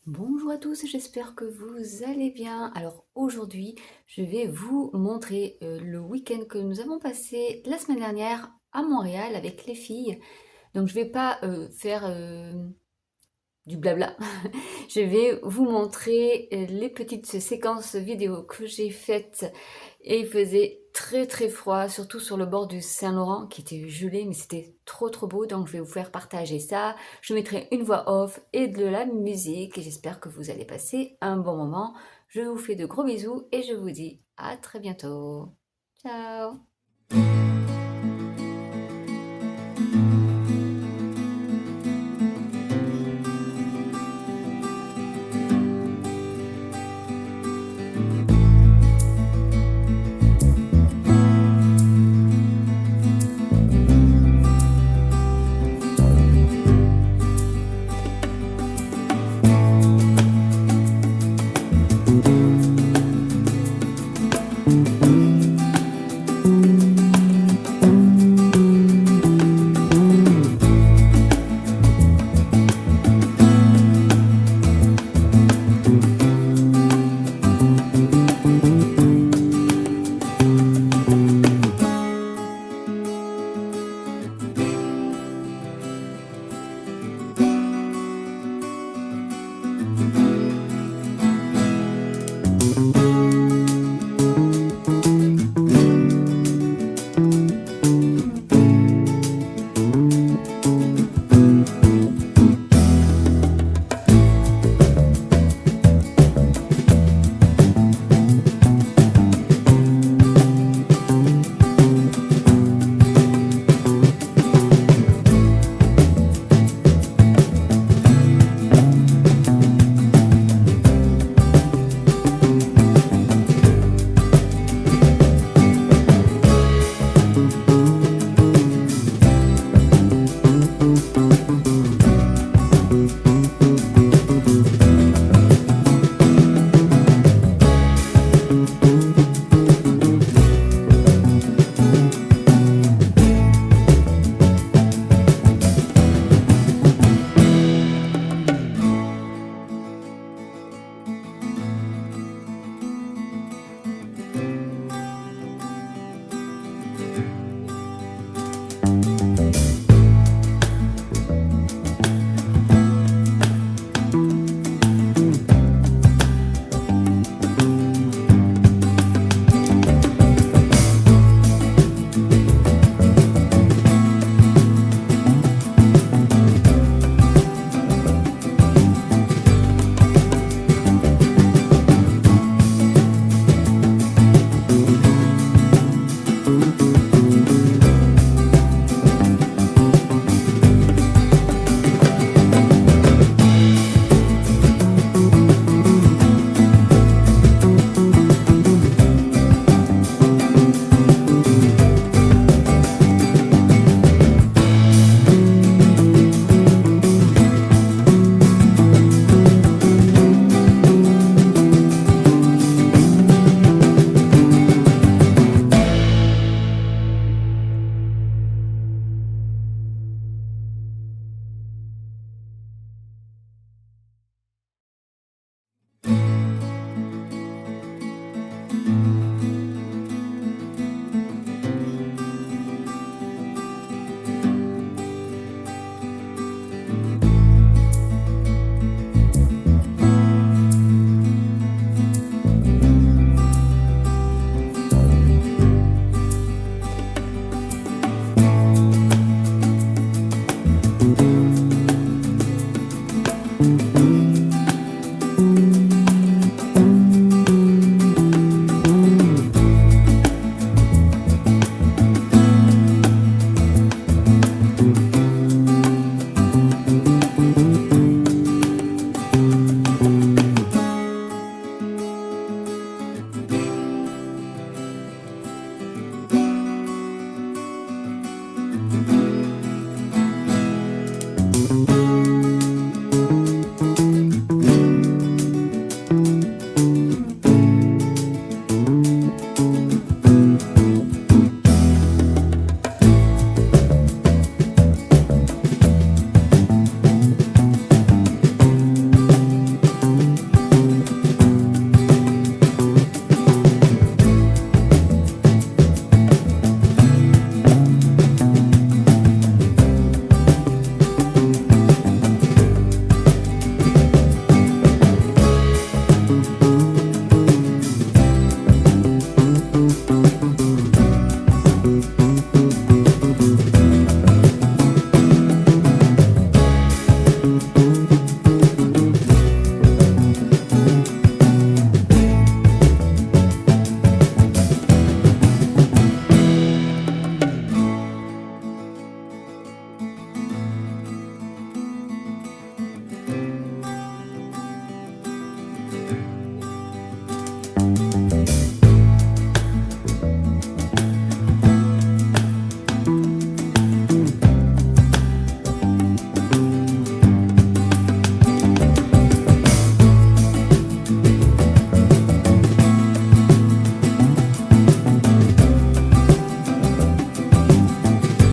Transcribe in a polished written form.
Bonjour à tous, j'espère que vous allez bien. Alors aujourd'hui, je vais vous montrer le week-end que nous avons passé la semaine dernière à Montréal avec les filles. Donc je vais pas faire du blabla. Je vais vous montrer les petites séquences vidéo que j'ai faites et il faisait très très froid, surtout sur le bord du Saint-Laurent qui était gelé, mais c'était trop trop beau, donc je vais vous faire partager ça. Je mettrai une voix off et de la musique et j'espère que vous allez passer un bon moment. Je vous fais de gros bisous et je vous dis à très bientôt. Ciao!